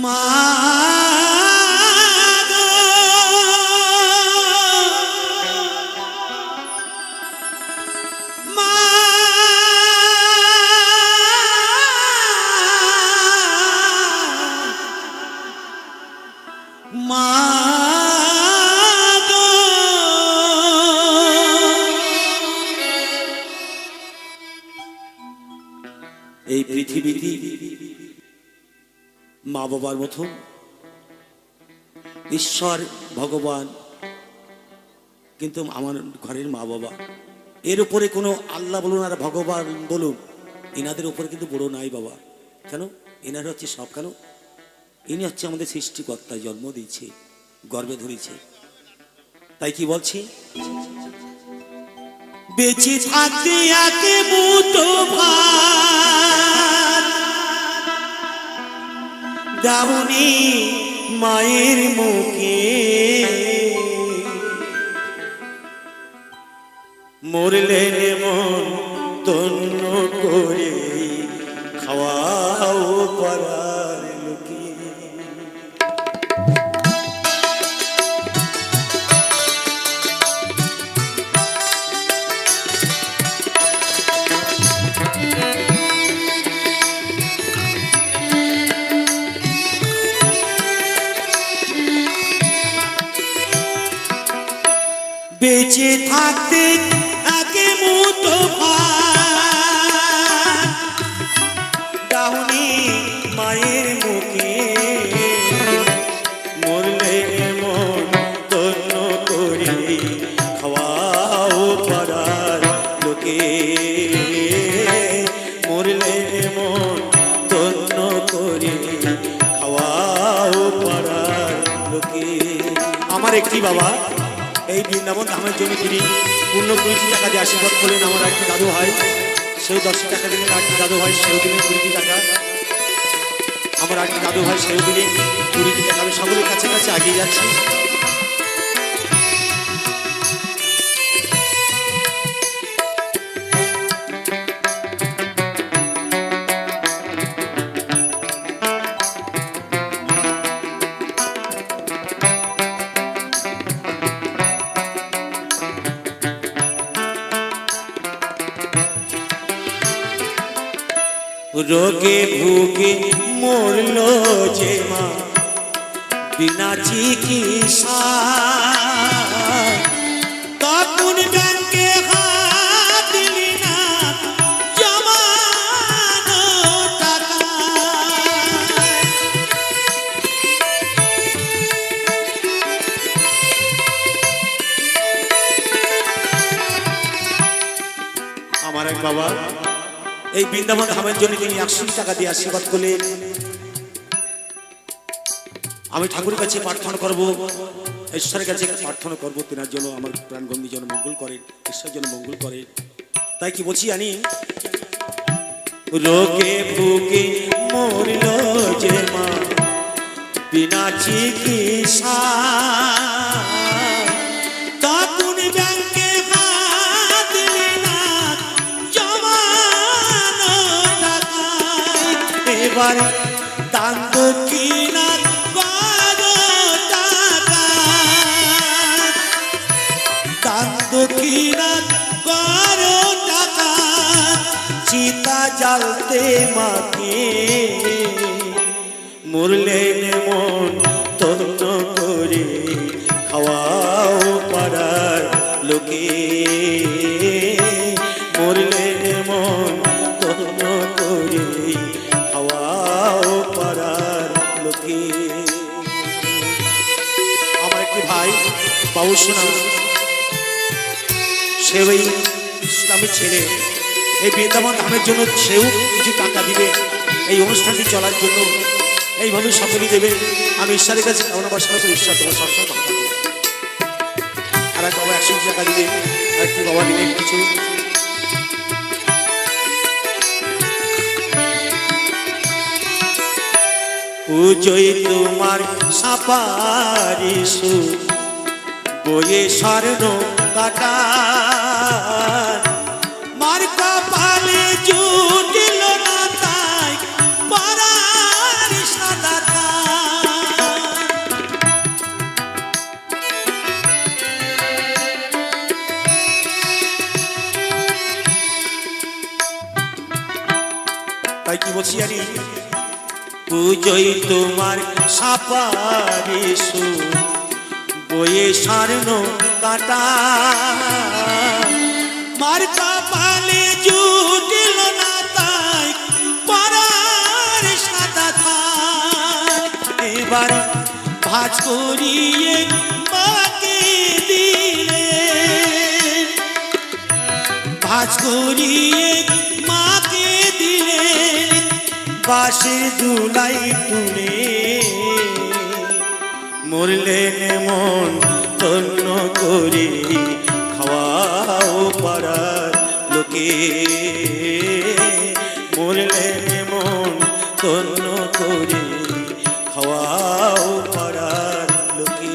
মা এই পৃথিবীতে মা বাবার মতো ঈশ্বর ভগবান কিন্তু আমার ঘরের মা বাবা, এর উপরে কোনো আল্লাহ বলুন আর ভগবান বলুন, এনাদের উপরে কিন্তু বড় নাই বাবা। কেন? এনারা হচ্ছে সব। কেন? ইনি হচ্ছে আমাদের সৃষ্টিকর্তা, জন্ম দিয়েছে, গর্ভে ধরেছে। তাই কি বলছি, বেঁচে থাকতে একে মুঠো ভাত দাওনি মায়ের মুখে, মরলে মন তন্ন করে খাওয়াও পারার লোকে। বেঁচে থাকতে একে মুঠো ভাত দাওনি মায়ের মুখে, মরলে মন তন্ন করে খাওয়াও পারার লোকে, মরলে মন তন্ন করে খাওয়াও পারার লোকে। আমার একটি বাবা এই বৃন্দাবন ধামের জন্য তিনি পূর্ণ 20 টাকা দিয়ে আশীর্বাদ করলেন। আমার একটি দাদু ভাই, সেও 10 টাকা দিলেন। একটি দাদু ভাই, সেও দিলেন 20 টাকা। আমার একটি দাদু ভাই, সেও দিলেন 20 টাকা। আমি সকলের কাছে কাছে এগিয়ে যাচ্ছি। রোগে ভুগে মরল যে মা বিনা চিকিৎসা, তখন ব্যাংকে হাত দিলি না জমানো টাকা। আমার এক বাবা এই বৃন্দাবন ধামের জন্য তিনি 100 টাকা দিয়ে আশীর্বাদ করলেন। আমি ঠাকুরের কাছে প্রার্থনা করব, ঈশ্বরের কাছে প্রার্থনা করব, তেনার জন্য আমার প্রাণগম্ভীর জন্য মঙ্গল করেন, ঈশ্বর জন্য মঙ্গল করেন। তাই কি বলছি জানি, রোগে ভুগে মরল যে মা বিনা চিকিৎসা, তখন ব্যাংকে হাত দিলি না জমানো টাকা। এবার দান দক্ষিণা করো টাকা, দান দক্ষিণা করো টাকা, চিতা জ্বালতে মাকে, মরলে মন তন্ন করে খাওয়াও পারার লোকে, মরলে মন তন্ন করে খাওয়াও পারার লোকে। আমার একটি ভাই বাবু সোনা, সে ওই ইসলামের ছেলে, এই বৃন্দাবন ধামের জন্য সেও কিছু টাকা দিবে, এই অনুষ্ঠানটি চলার জন্য এইভাবে সকলেই দেবে। আমি ঈশ্বরের কাছে কামনা বাসনা করি, ঈশ্বর তোমার সবসময় ভালো থাকবে। আর এক বাবা 100 টাকা দিবে, আরেকটি বাবা দিবে কিছু। পুজোয় তোমার সাপারিসু বয়ে স্বর্ণ কাটা, মার কপালে জুটিল না তাই পরার সাদা। বলছি জানি পুজোই তোমার সাপারে সুর বয়ে সারন কাটা মার কপালে জুটল না তাই পরার সাদা থাক এবার ভাজ করিয়ে মাকে দিলে ভাজ করিয়ে মাকে দিলে বাঁশের দুলাই তুলে মরলেন মন তন্ন করে খাওয়াও পাড়ার লোকে মরলেন মন তন্ন করে খাওয়াও পাড়ার লোকে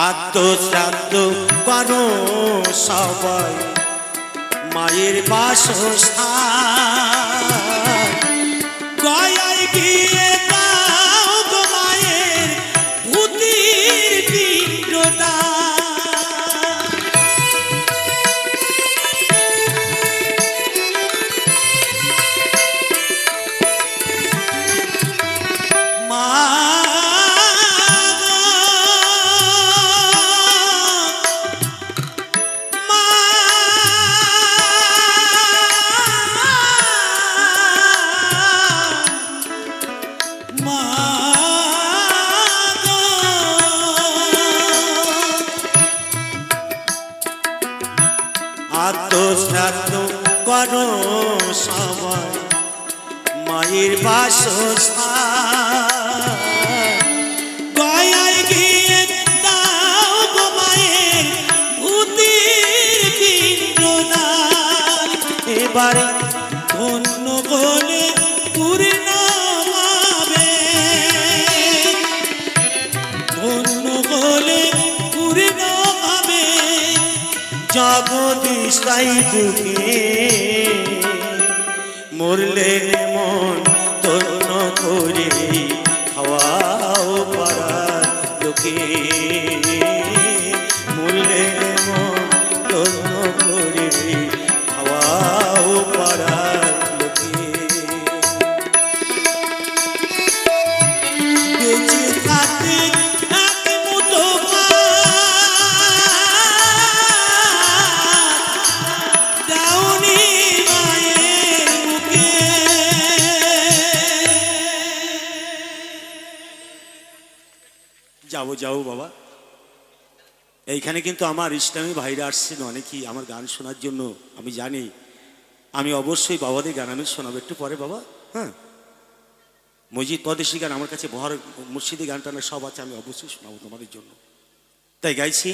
আত্মশ্রাদ্ধ করো সবাই মায়ের বাসস্থান গয়ায় গিয়ে দাও গো মায়ের ভূতির পিণ্ডদান মা আত্মশ্রাদ্ধ করো সবাই মায়ের বাসস্থান গয়ায় গিয়ে দাও গো মায়ের ভূতির পিণ্ডদান এবারে ধন্য বলে পূর্ণ হবে ধন্য বলে পূর্ণ হবে জগদীশ তাই বুকে মরলেন মন তন্ন করে খাওয়াও পাড়ার লোকে মরলেন মন তন্ন করে খাওয়াও পাড়ার লোকে বেঁচে থাকতে এক মুঠো যাবো যাবো বাবা এইখানে কিন্তু আমার ইসলামী ভাইরা আসছেন অনেকেই আমার গান শোনার জন্য আমি জানি আমি অবশ্যই বাবাদের গান আমি শোনাবো একটু পরে বাবা হ্যাঁ মসজিদ পদেশী গান আমার কাছে বহর মুর্শিদি গান টানা সব আছে আমি অবশ্যই শোনাবো তোমাদের জন্য তাই গাইছি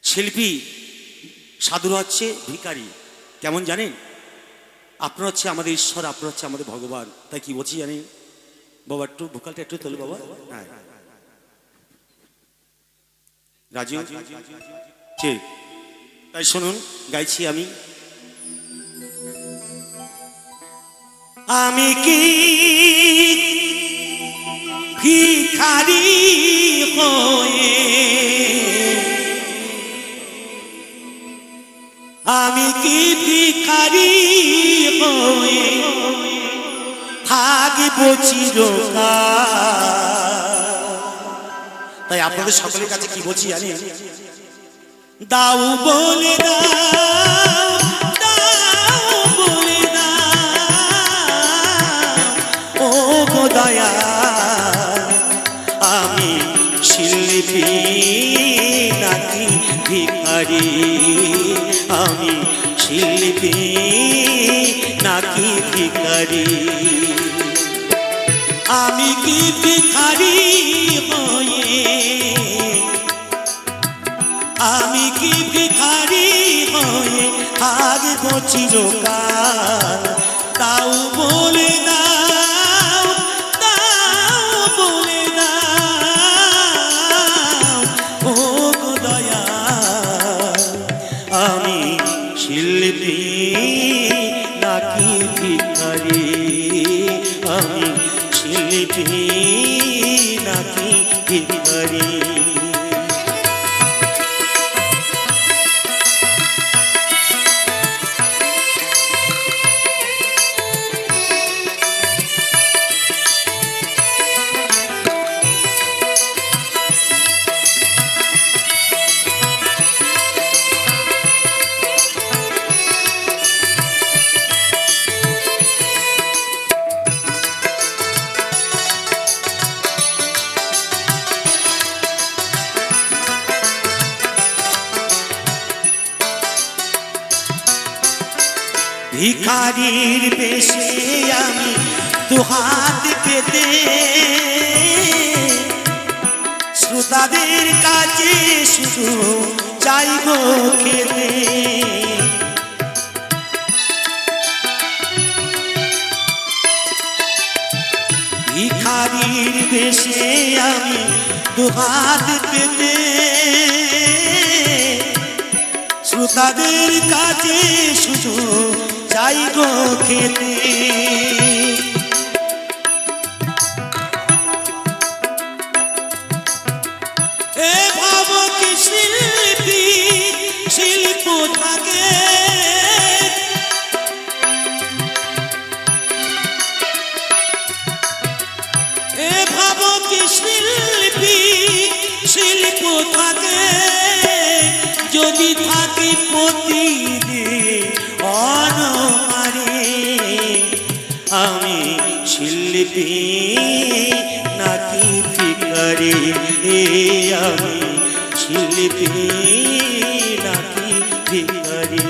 শিল্পী সাধুরা হচ্ছে ভিখারি কেমন জানেন আপনারা হচ্ছে আমাদের ঈশ্বর আপনারা হচ্ছে আমাদের ভগবান তাই কি বলছি জানেন বাবা একটু ভোকালটা একটু তোলো বাবা হ্যাঁ রাজু ঠিক তাই শুনুন গাইছি আমি আমি কি ভিখারি হয়ে আমি কি ভিখারি হয়ে থাকব চিরকাল তাই আপনাদের সকলের কাছে কি বলছি জানি দাও বলে দাও দাও বলে দাও ও গো দয়া আমি শিল্পী নাকি ভিখারি আমি শিল্পী নাকি ভিখারি আমি কি ভিখারি হয়ে আমি কি ভিখারি হয়ে থাকব চিরকাল তাও বলে দাও ভিখারি। ভিখারির বেশে আমি দুহাত পেতে শ্রোতাদের কাছে শুধু চাইব খেতে। ভিখারির বেশে আমি দুহাত পেতে শ্রোতাদের কাছে শুধু চাই গো খেতে। এ ভাব কি শিল্পী শিল্প থাকে, এ ভাব কি শিল্পী শিল্প থাকে, যদি থাকি প্রতিদিন অনহারে। আমি শিল্পী নাকি ভিখারি, আমি শিল্পী নাকি ভিখারি।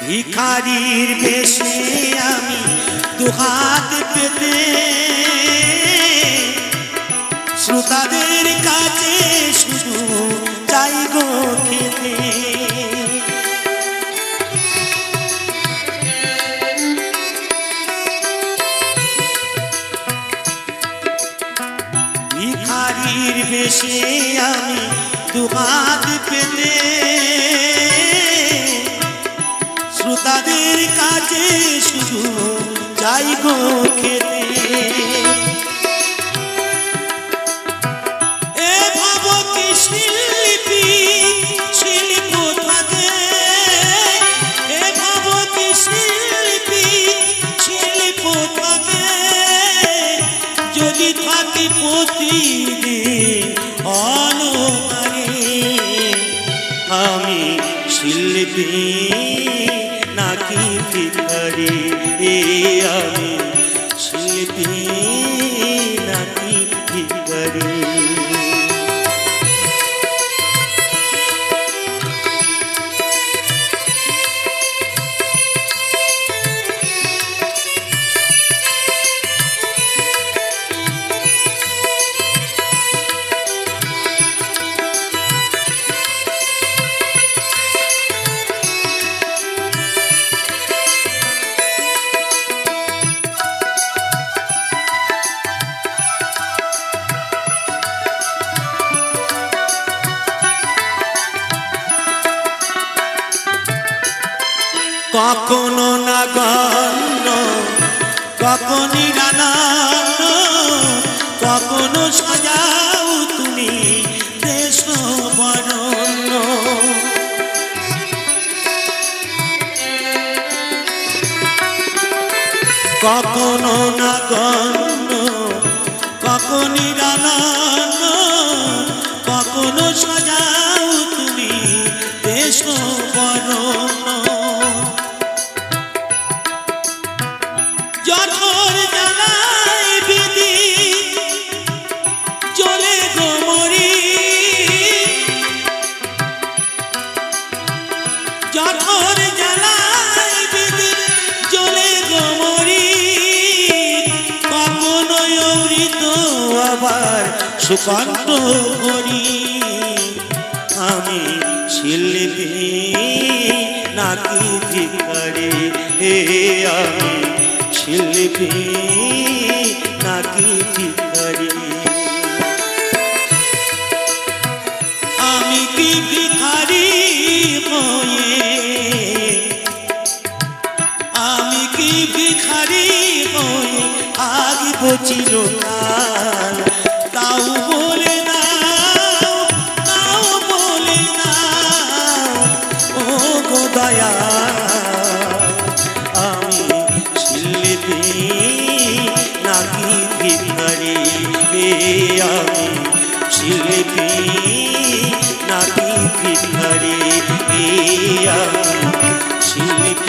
ভিখারির বেশে আমি দুহাত পেতে শ্রোতাদের কাছে শুধু চাই গো খেতে। ভিখারির বেশে আমি দুহাত পেতে শ্রোতাদের কাছে শুধু চাই গো খেতে। এ ভাব কি শিল্পী শিল্প থাকে, এ ভাব কি শিল্পী শিল্প থাকে, যদি থাকি প্রতিদিন অনহারে। আমি শিল্পী নাকি ভিখারি, আমি শিল্পী নাকি ভিখারি। কখনো না গণ্য, কখনো রানান্ন, কখনো সাজাও তুমি দেশ বরণ্য। কখনো না গণ্য, কখনো রানান্ন, কখনো সাজাও তুমি দেশ বরণ্য। জঠর জ্বালায় বিধি চলে গো মরি, জঠর জ্বালায় বিধি চলে গো সুকান্ত করি আমি শিল্পী নাকি ভিখারি হে আমি শিল্পী নাকি ভিখারি আমি কি ভিখারি হয়ে আমি কি ভিখারি হয়ে আগিব চিরকাল তাও বলে দাও তাও বলে দাও ও গো দয়া আমি শিল্পী নাকি ভিখারি হে আমি শিল্পী নাকি ভিখারি হে আমি শিল্পী